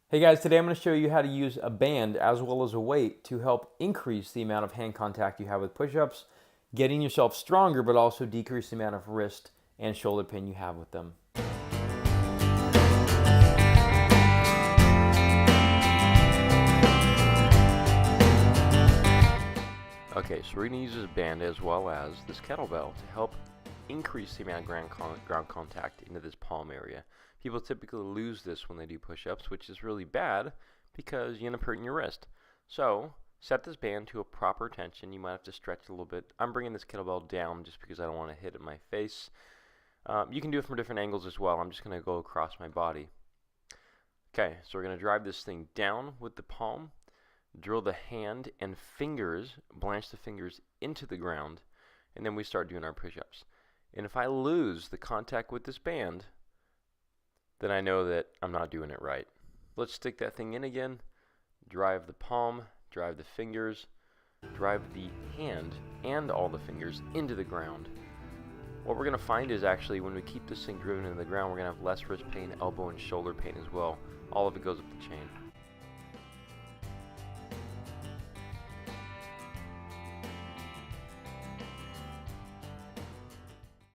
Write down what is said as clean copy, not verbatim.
Hey guys, today I'm going to show you how to use a band as well as a weight to help increase the amount of hand contact you have with push-ups, getting yourself stronger but also decrease the amount of wrist and shoulder pain you have with them. Okay, so we're going to use this band as well as this kettlebell to help increase the amount of ground contact into this palm area. People typically lose this when they do push-ups, which is really bad because you end up hurting your wrist. So set this band to a proper tension. You might have to stretch a little bit. I'm bringing this kettlebell down just because I don't want to hit it in my face. You can do it from different angles as well. I'm just going to go across my body. Okay, so we're going to drive this thing down with the palm, drill the hand and fingers, blanch the fingers into the ground, and then we start doing our push-ups. And if I lose the contact with this band, then I know that I'm not doing it right. Let's stick that thing in again, drive the palm, drive the fingers, drive the hand and all the fingers into the ground. What we're going to find is actually when we keep this thing driven into the ground, we're going to have less wrist pain, elbow and shoulder pain as well. All of it goes up the chain.